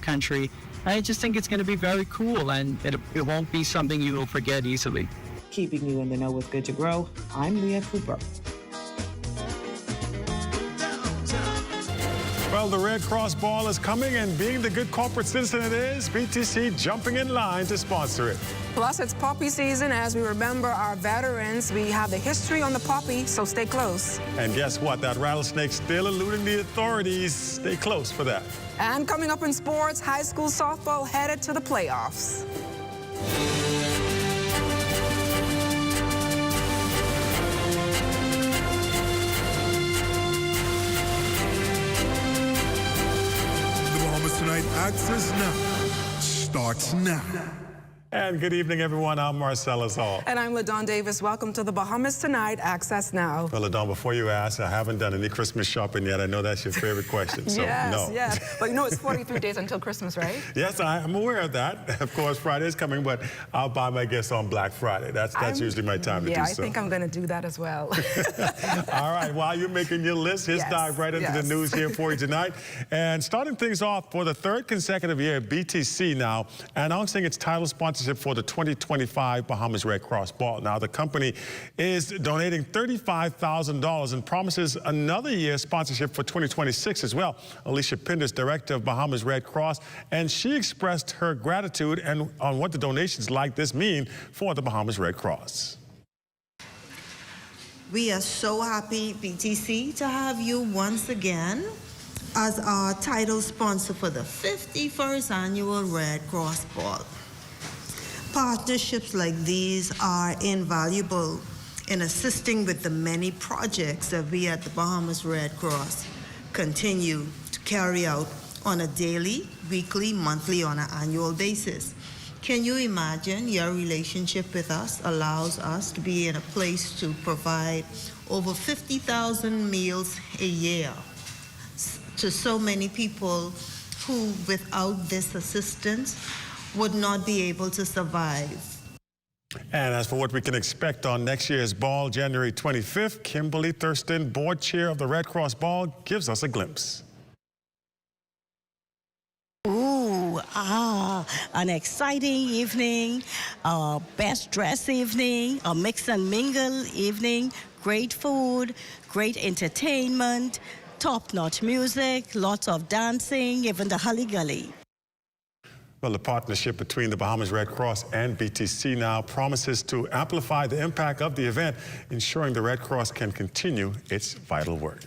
country. I just think it's going to be very cool, and it won't be something you will forget easily. Keeping you in the know with Good to Grow, I'm Leah Cooper. Well, the Red Cross Ball is coming, and being the good corporate citizen it is, BTC jumping in line to sponsor it. Plus, it's poppy season as we remember our veterans. We have the history on the poppy, so stay close. And guess what? That rattlesnake's still eluding the authorities. Stay close for that. And coming up in sports, high school softball headed to the playoffs. Tonight, Access Now starts now. And good evening, everyone. I'm Marcellus Hall. And I'm LaDawn Davis. Welcome to the Bahamas Tonight, Access Now. Well, LaDawn, before you ask, I haven't done any Christmas shopping yet. I know that's your favorite question, so yes, no. Yes, but you know it's 43 days until Christmas, right? Yes, I'm aware of that. Of course, Friday is coming, but I'll buy my gifts on Black Friday. That's usually my time to do so. Yeah, I think I'm going to do that as well. All right, while you're making your list, let's dive right into the news here for you tonight. And starting things off, for the third consecutive year, BTC now announcing its title sponsorship for the 2025 Bahamas Red Cross Ball. Now, the company is donating $35,000 and promises another year sponsorship for 2026 as well. Alicia Pinders, director of Bahamas Red Cross, and she expressed her gratitude and on what the donations like this mean for the Bahamas Red Cross. We are so happy, BTC, to have you once again as our title sponsor for the 51st annual Red Cross Ball. Partnerships like these are invaluable in assisting with the many projects that we at the Bahamas Red Cross continue to carry out on a daily, weekly, monthly, on an annual basis. Can you imagine your relationship with us allows us to be in a place to provide over 50,000 meals a year to so many people who, without this assistance, would not be able to survive. And as for what we can expect on next year's ball, January 25th, Kimberly Thurston, board chair of the Red Cross Ball, gives us a glimpse. An exciting evening, a best dress evening, a mix and mingle evening, great food, great entertainment, top-notch music, lots of dancing, even the hully-gully. Well, the partnership between the Bahamas Red Cross and BTC now promises to amplify the impact of the event, ensuring the Red Cross can continue its vital work.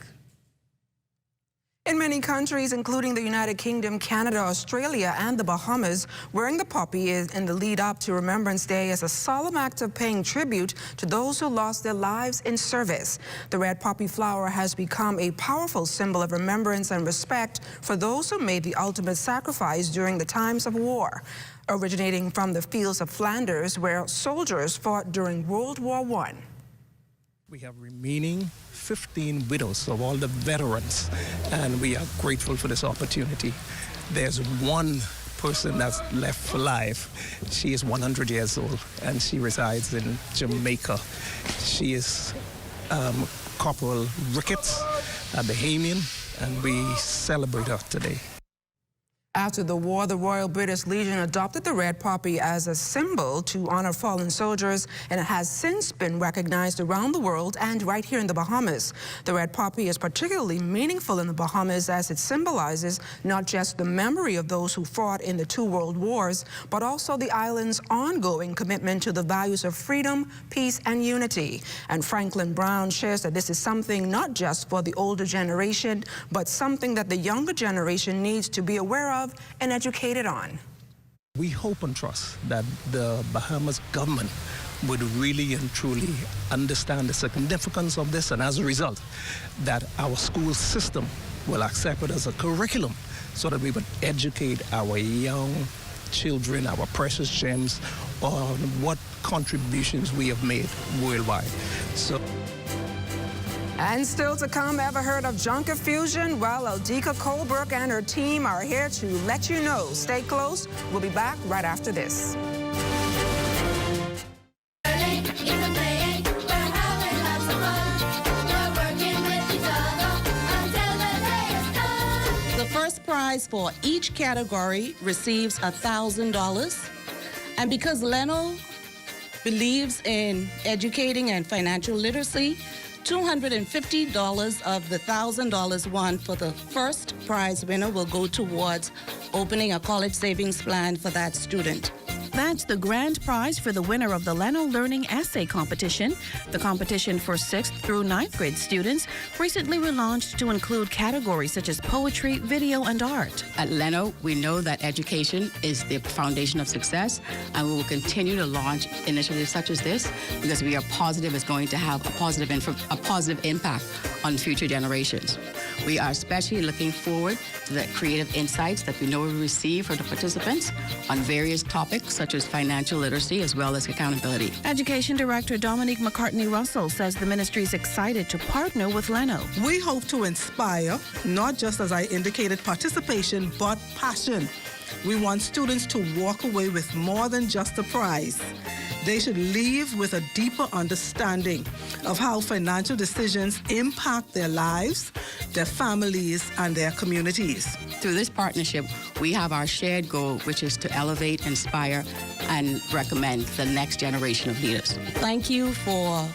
In many countries, including the United Kingdom, Canada, Australia, and the Bahamas, wearing the poppy in the lead up to Remembrance Day is a solemn act of paying tribute to those who lost their lives in service. The red poppy flower has become a powerful symbol of remembrance and respect for those who made the ultimate sacrifice during the times of war. Originating from the fields of Flanders, where soldiers fought during World War I. We have remaining 15 widows of all the veterans, and we are grateful for this opportunity. There's one person that's left alive. She is 100 years old, and she resides in Jamaica. She is Corporal Ricketts, a Bahamian, and we celebrate her today. After the war, the Royal British Legion adopted the red poppy as a symbol to honor fallen soldiers, and it has since been recognized around the world and right here in the Bahamas. The red poppy is particularly meaningful in the Bahamas as it symbolizes not just the memory of those who fought in the two world wars, but also the island's ongoing commitment to the values of freedom, peace, and unity. And Franklin Brown shares that this is something not just for the older generation, but something that the younger generation needs to be aware of and educated on. We hope and trust that the Bahamas government would really and truly understand the significance of this, and as a result, that our school system will accept it as a curriculum so that we would educate our young children, our precious gems, on what contributions we have made worldwide. And still to come, ever heard of Junker Fusion? Well, Eldika Colbrook and her team are here to let you know. Stay close. We'll be back right after this. The first prize prize for each category receives $1,000. And because Leno believes in educating and financial literacy, $250 of the $1,000 won for the first prize winner will go towards opening a college savings plan for that student. That's the grand prize for the winner of the Leno Learning Essay Competition. The competition for 6th through 9th grade students recently relaunched to include categories such as poetry, video, and art. At Leno, we know that education is the foundation of success, and we will continue to launch initiatives such as this because we are positive it's going to have a positive impact on future generations. We are especially looking forward to the creative insights that we know we receive from the participants on various topics such as financial literacy as well as accountability. Education Director Dominique McCartney-Russell says the ministry is excited to partner with Leno. We hope to inspire, not just as I indicated, participation, but passion. We want students to walk away with more than just a prize. They should leave with a deeper understanding of how financial decisions impact their lives, their families, and their communities. Through this partnership, we have our shared goal, which is to elevate, inspire, and recommend the next generation of leaders. Thank you for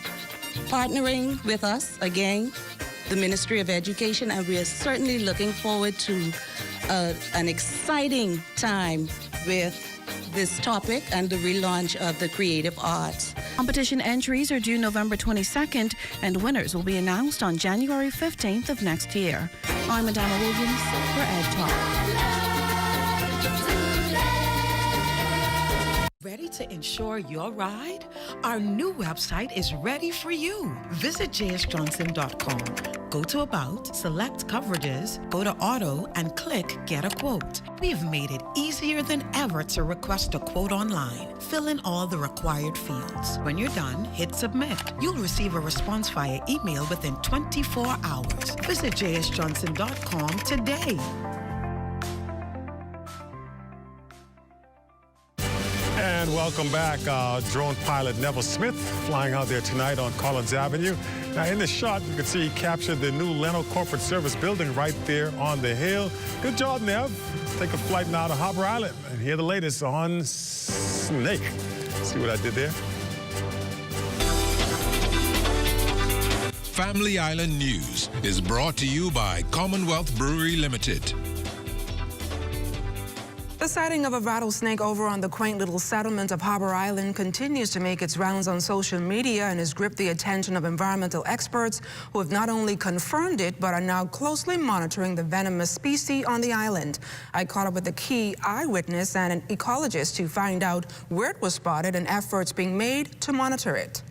partnering with us again, the Ministry of Education, and we are certainly looking forward to an exciting time with this topic and the relaunch of the creative arts. Competition entries are due November 22nd, and winners will be announced on January 15th of next year. I'm Adama Williams for Ed Talk. Ready to insure your ride? Our new website is ready for you. Visit jsjohnson.com. Go to About, select Coverages, go to Auto, and click Get a Quote. We've made it easier than ever to request a quote online. Fill in all the required fields. When you're done, hit Submit. You'll receive a response via email within 24 hours. Visit jsjohnson.com today. And welcome back. Drone pilot Neville Smith flying out there tonight on Collins Avenue. Now, in the shot, you can see he captured the new Leno Corporate Service building right there on the hill. Good job, Nev. Let's take a flight now to Harbor Island and hear the latest on Snake. See what I did there? Family Island News is brought to you by Commonwealth Brewery Limited. The sighting of a rattlesnake over on the quaint little settlement of Harbor Island continues to make its rounds on social media and has gripped the attention of environmental experts who have not only confirmed it, but are now closely monitoring the venomous species on the island. I caught up with a key eyewitness and an ecologist to find out where it was spotted and efforts being made to monitor it.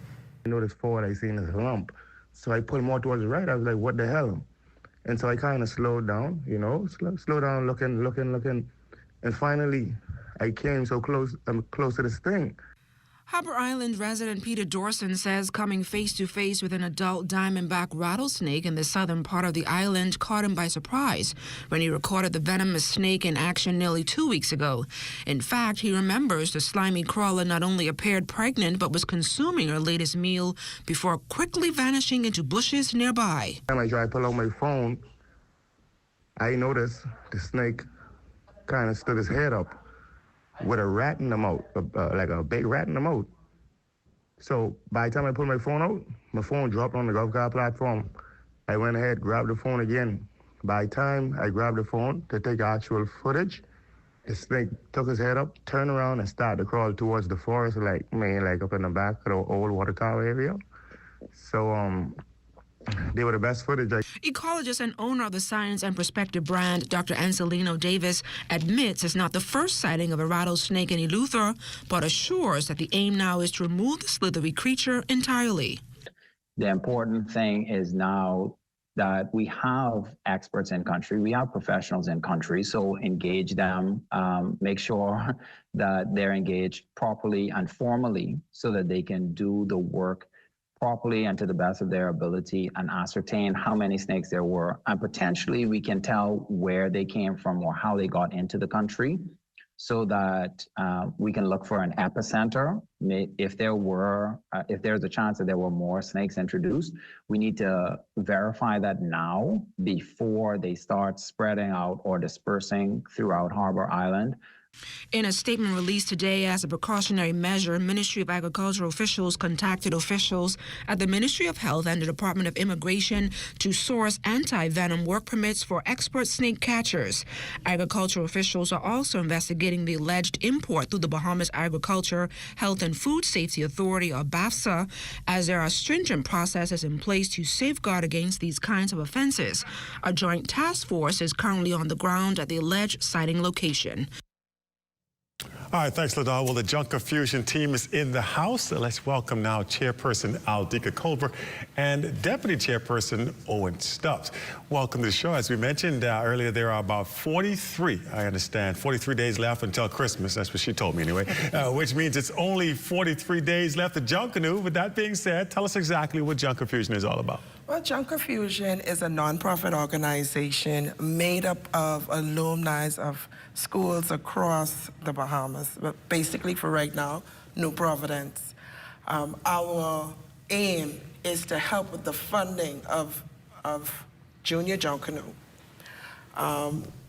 I noticed forward, I seen this lump. So I pulled more towards the right. I was like, what the hell? And so I kind of slowed down, you know, slow down, looking. And finally, I came so close, close to this thing. Harbor Island resident Peter Dorson says coming face-to-face with an adult diamondback rattlesnake in the southern part of the island caught him by surprise when he recorded the venomous snake in action nearly 2 weeks ago. In fact, he remembers the slimy crawler not only appeared pregnant but was consuming her latest meal before quickly vanishing into bushes nearby. When I tried to pull out my phone, I noticed the snake kind of stood his head up with a rat in the mouth, like a big rat in the mouth. So by the time I put my phone out, my phone dropped on the golf cart platform. I went ahead, grabbed the phone again. By the time I grabbed the phone to take actual footage, the snake took his head up, turned around, and started to crawl towards the forest, like up in the back of the old water tower area. So they were the best footage. Ecologist and owner of the Science and Perspective brand, Dr. Anselino Davis, admits it's not the first sighting of a rattlesnake in Eleuthera, but assures that the aim now is to remove the slithery creature entirely. The important thing is now that we have experts in country, we have professionals in country, so engage them, make sure that they're engaged properly and formally so that they can do the work properly and to the best of their ability and ascertain how many snakes there were. And potentially we can tell where they came from or how they got into the country. so that we can look for an epicenter. If there's a chance that there were more snakes introduced, we need to verify that now before they start spreading out or dispersing throughout Harbor Island. In a statement released today as a precautionary measure, Ministry of Agriculture officials contacted officials at the Ministry of Health and the Department of Immigration to source anti-venom work permits for expert snake catchers. Agriculture officials are also investigating the alleged import through the Bahamas Agriculture, Health and Food Safety Authority, or BAFSA, as there are stringent processes in place to safeguard against these kinds of offenses. A joint task force is currently on the ground at the alleged sighting location. All right, thanks, LaDawn. Well, the Junker Fusion team is in the house. Let's welcome now Chairperson Aldika Culver and Deputy Chairperson Owen Stubbs. Welcome to the show. As we mentioned earlier, there are about 43 days left until Christmas. That's what she told me anyway, which means it's only 43 days left of Junkanoo. With that being said, tell us exactly what Junker Fusion is all about. Well, Junker Fusion is a nonprofit organization made up of alumni of schools across the Bahamas, but basically for right now, New Providence. Our aim is to help with the funding of Junior Junkanoo.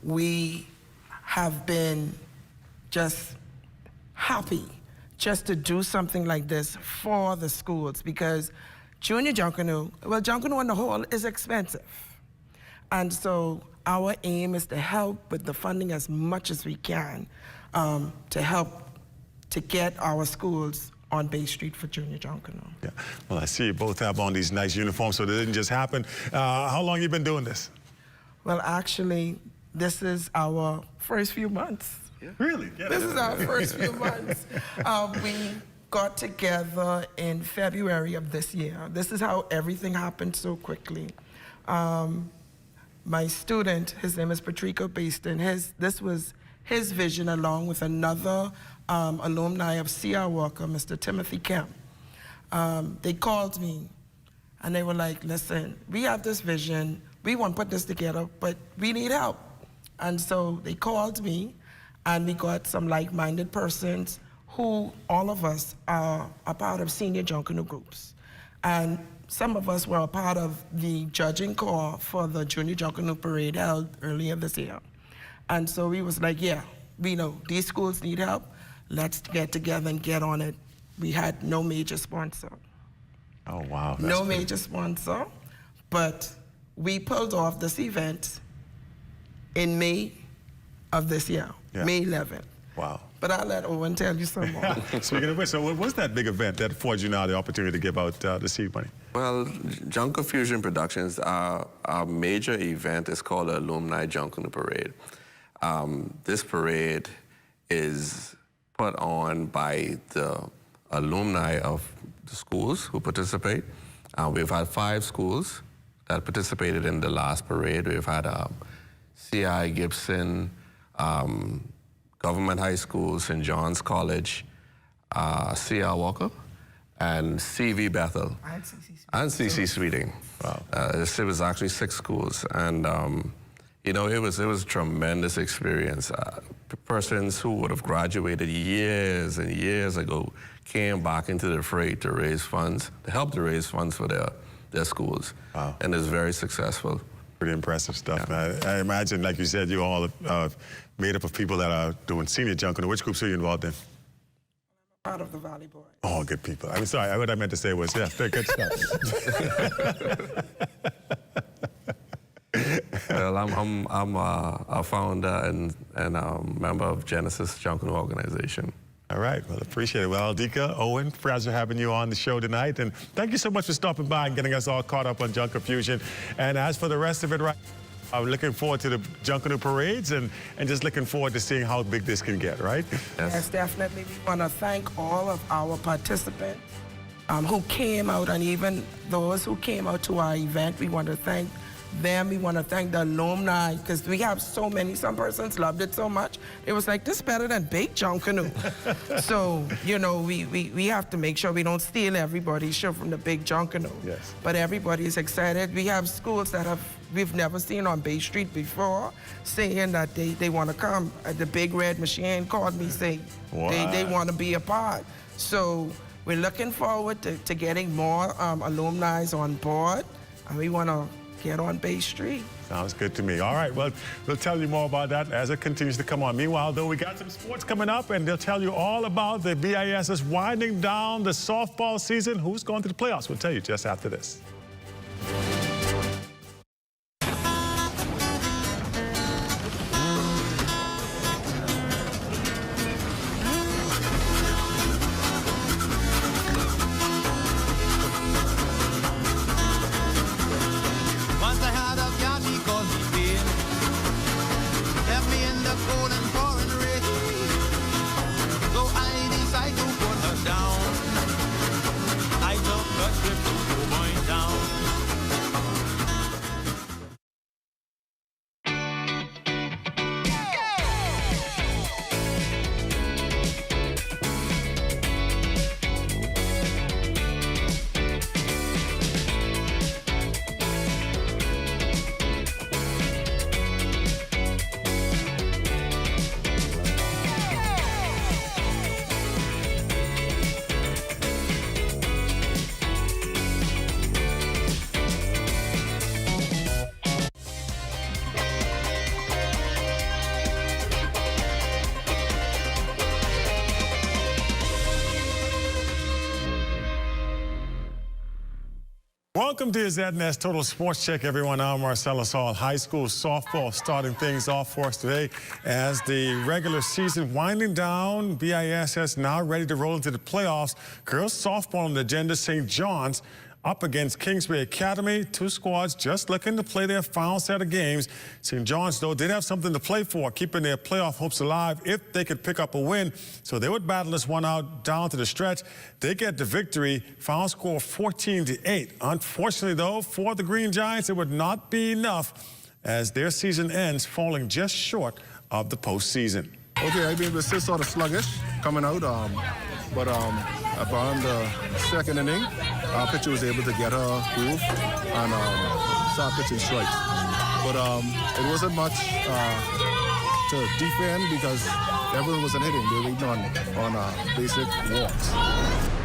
We have been just happy just to do something like this for the schools, because Junior Junkanoo, well, Junkanoo on the whole is expensive. And so our aim is to help with the funding as much as we can to help to get our schools on Bay Street for Junior Junkanoo. Yeah. Well, I see you both have on these nice uniforms, so it didn't just happen. How long have you been doing this? Well, actually, this is our first few months. Yeah. Really? Yeah. This is our first few months. We got together in February of this year. This is how everything happened so quickly. My student, his name is Patrico Baston, this was his vision along with another alumni of C.R. Walker, Mr. Timothy Kemp. They called me and they were like, listen, we have this vision, we want to put this together, but we need help. And so they called me and we got some like-minded persons who all of us are a part of senior Junkanoo groups. And some of us were a part of the judging corps for the Junior Junkanoo Parade held earlier this year. And so we was like, yeah, we know these schools need help. Let's get together and get on it. We had no major sponsor. Oh, wow. No major sponsor, but we pulled off this event in May of this year, May 11th. Wow. But I'll let Owen tell you some more. Speaking of which, so what was that big event that afforded you now the opportunity to give out the seed money? Well, Junker Fusion Productions, our major event is called the Alumni Junkanoo Parade. This parade is put on by the alumni of the schools who participate. We've had 5 schools that participated in the last parade. We've had C.I. Gibson, Government High School, St. John's College, C.R. Walker, and C.V. Bethel, and C.C. Sweeting. Wow. It was actually 6 schools, and you know, it was a tremendous experience. Persons who would have graduated years and years ago came back into the fray to raise funds, to help to raise funds for their schools. Wow. And it's very successful. Pretty impressive stuff. Yeah. I imagine, like you said, you all made up of people that are doing senior Junkanoo. Which groups are you involved in? Part of the Valley Boys. Oh, good people. I'm sorry, what I meant to say was, yeah, they're good stuff. Well, I'm a founder and a member of Genesis Junkanoo Organization. All right, well, appreciate it. Well, Aldika, Owen, pleasure having you on the show tonight. And thank you so much for stopping by and getting us all caught up on Junker Fusion. And as for the rest of it, I'm looking forward to the Junkanoo parades and just looking forward to seeing how big this can get, right? Yes, definitely. We want to thank all of our participants who came out, and even those who came out to our event. We want to thank them. We want to thank the alumni, because we have so many. Some persons loved it so much. It was like, this better than Big John Canoe. So, you know, we have to make sure we don't steal everybody's show from the Big John Canoe. Yes. But everybody's excited. We have schools that we've never seen on Bay Street before saying that they want to come. The Big Red Machine called me saying they want to be a part. So we're looking forward to getting more alumni on board, and we want to get on Bay Street. Sounds good to me. All right, well, we'll tell you more about that as it continues to come on. Meanwhile, though, we got some sports coming up, and they'll tell you all about the BISS winding down the softball season. Who's going to the playoffs? We'll tell you just after this. Welcome to your ZNS Total Sports Check, everyone. I'm Marcellus Hall. High school softball starting things off for us today as the regular season winding down. BISS now ready to roll into the playoffs. Girls softball on the agenda. St. John's up against Kingsway Academy. Two squads just looking to play their final set of games. St. John's, though, did have something to play for, keeping their playoff hopes alive if they could pick up a win. So they would battle this one out down to the stretch. They get the victory. Final score 14-8. Unfortunately, though, for the Green Giants, it would not be enough as their season ends falling just short of the postseason. Okay, I mean, we're still sort of sluggish coming out, but upon the second inning, our pitcher was able to get her groove and start pitching strikes. But it wasn't much to defend because everyone wasn't hitting. They were waiting on basic walks.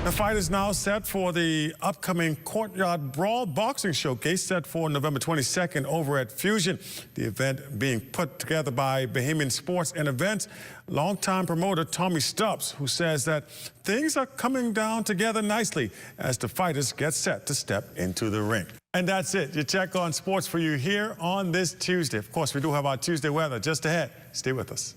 The fight is now set for the upcoming Courtyard Brawl Boxing Showcase set for November 22nd over at Fusion. The event being put together by Bahamian Sports and Events. Longtime promoter Tommy Stubbs, who says that things are coming down together nicely as the fighters get set to step into the ring. And that's it. Your check on sports for you here on this Tuesday. Of course, we do have our Tuesday weather just ahead. Stay with us.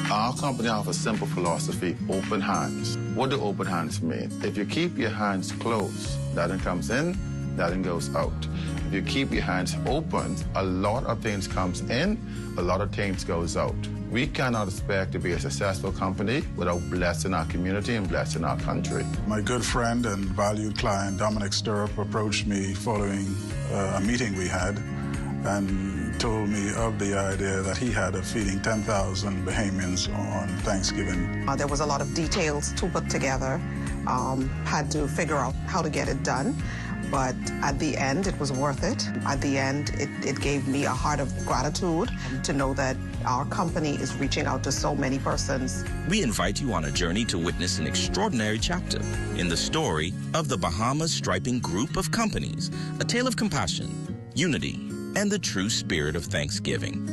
Our company offers a simple philosophy, open hands. What do open hands mean? If you keep your hands closed, nothing comes in, nothing goes out. If you keep your hands open, a lot of things comes in, a lot of things goes out. We cannot expect to be a successful company without blessing our community and blessing our country. My good friend and valued client, Dominic Stirrup, approached me following a meeting we had and told me of the idea that he had of feeding 10,000 Bahamians on Thanksgiving. There was a lot of details to put together, had to figure out how to get it done. But at the end, it was worth it. At the end, it gave me a heart of gratitude to know that our company is reaching out to so many persons. We invite you on a journey to witness an extraordinary chapter in the story of the Bahamas Striping Group of Companies, a tale of compassion, unity, and the true spirit of Thanksgiving.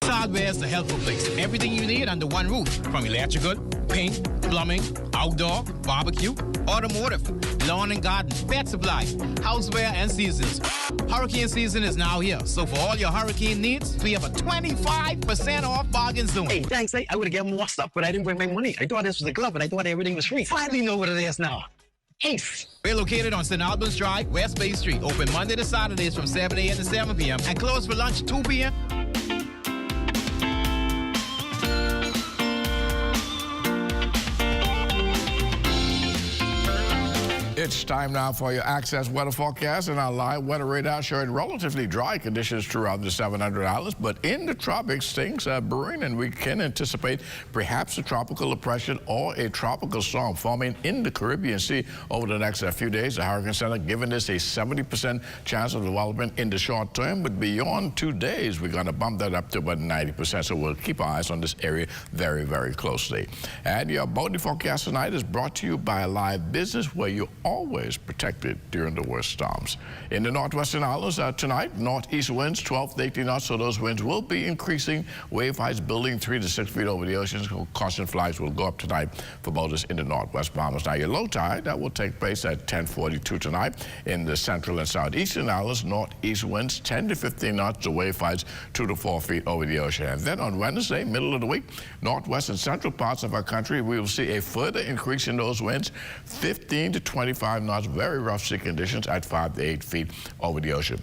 Hardware is the helpful place. Everything you need under one roof, from electrical, paint, plumbing, outdoor, barbecue, automotive, lawn and garden, pet supplies, houseware, and seasons. Hurricane season is now here, so for all your hurricane needs, we have a 25% off bargain zone. Hey, thanks. I would have given more stuff, but I didn't bring my money. I thought this was a club, but I thought everything was free. Finally know what it is now. Ace. We're located on St. Albans Drive, West Bay Street. Open Monday to Saturdays from 7 a.m. to 7 p.m. and closed for lunch 2 p.m. It's time now for your Access weather forecast and our live weather radar showing relatively dry conditions throughout the 700 islands, but in the tropics things are brewing and we can anticipate perhaps a tropical depression or a tropical storm forming in the Caribbean Sea over the next few days. The Hurricane Center giving this a 70% chance of development in the short term, but beyond 2 days we're going to bump that up to about 90%, so we'll keep our eyes on this area very, very closely. And your boating forecast tonight is brought to you by a live business where you always protected during the worst storms. In the northwestern islands tonight, northeast winds 12 to 18 knots, so those winds will be increasing. Wave heights building 3 to 6 feet over the oceans. Caution flags will go up tonight for boaters in the northwest Bahamas. Now your low tide, that will take place at 10:42 tonight. In the central and southeastern islands, northeast winds 10 to 15 knots, the wave heights 2 to 4 feet over the ocean. And then on Wednesday, middle of the week, northwest and central parts of our country, we will see a further increase in those winds, 15 to 25 knots, very rough sea conditions at 5 to 8 feet over the ocean.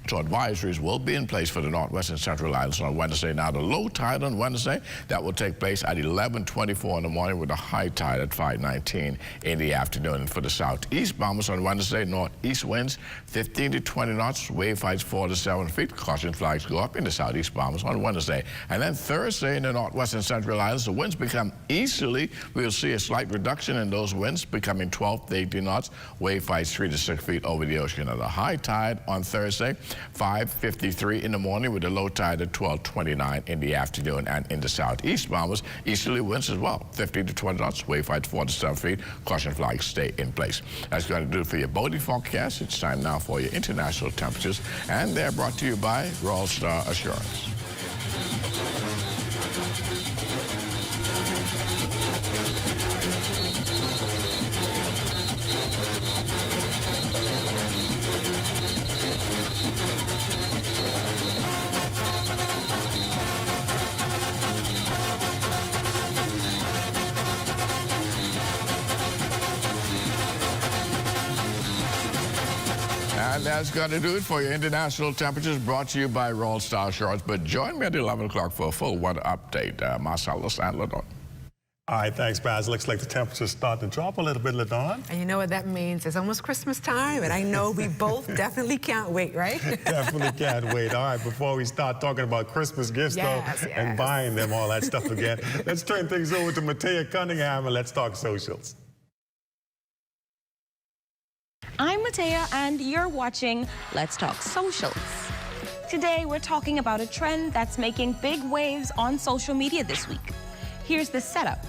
So advisories will be in place for the northwest and central islands on Wednesday. Now the low tide on Wednesday, that will take place at 11:24 in the morning with a high tide at 5:19 in the afternoon. And for the southeast Bahamas on Wednesday, northeast winds 15 to 20 knots, wave heights 4 to 7 feet. Caution flags go up in the southeast Bahamas on Wednesday. And then Thursday in the northwest and central islands, the winds become easterly. We'll see a slight reduction in those winds, becoming 12 to 18 knots, wave heights 3 to 6 feet over the ocean. And the high tide on Thursday, 5:53 in the morning with a low tide at 12:29 in the afternoon. And in the southeast Bahamas, easterly winds as well, 15 to 20 knots, wave height 4 to 7 feet. Caution flags stay in place. That's going to do it for your boating forecast. It's time now for your international temperatures, and they're brought to you by Royal Star Assurance. And that's going to do it for your international temperatures, brought to you by Royal Star Assurance. But join me at 11 o'clock for a full weather update. Marcellus and LaDon. All right, thanks, Baz. Looks like the temperatures start to drop a little bit, LaDon. And you know what that means? It's almost Christmas time, and I know we both definitely can't wait, right? Definitely can't wait. All right, before we start talking about Christmas gifts, and buying them, all that stuff again, let's turn things over to Matea Cunningham and let's talk socials. I'm Matea, and you're watching Let's Talk Socials. Today, we're talking about a trend that's making big waves on social media this week. Here's the setup.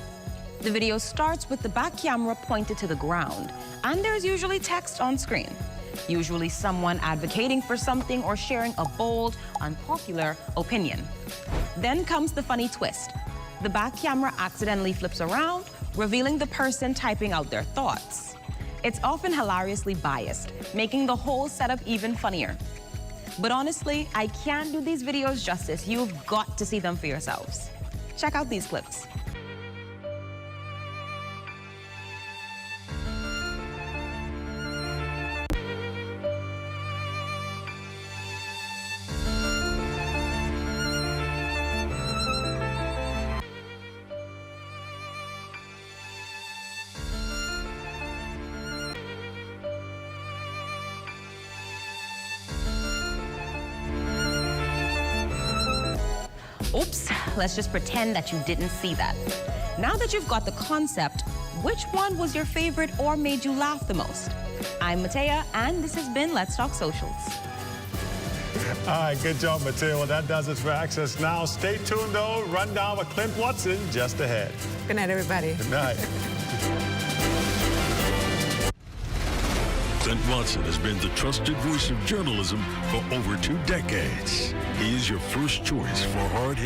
The video starts with the back camera pointed to the ground, and there's usually text on screen. Usually someone advocating for something or sharing a bold, unpopular opinion. Then comes the funny twist. The back camera accidentally flips around, revealing the person typing out their thoughts. It's often hilariously biased, making the whole setup even funnier. But honestly, I can't do these videos justice. You've got to see them for yourselves. Check out these clips. Oops, let's just pretend that you didn't see that. Now that you've got the concept, which one was your favorite or made you laugh the most? I'm Matea, and this has been Let's Talk Socials. All right, good job, Matea. Well, that does it for Access Now. Stay tuned, though. Rundown with Clint Watson just ahead. Good night, everybody. Good night. Clint Watson has been the trusted voice of journalism for over 2 decades. He is your first choice for hard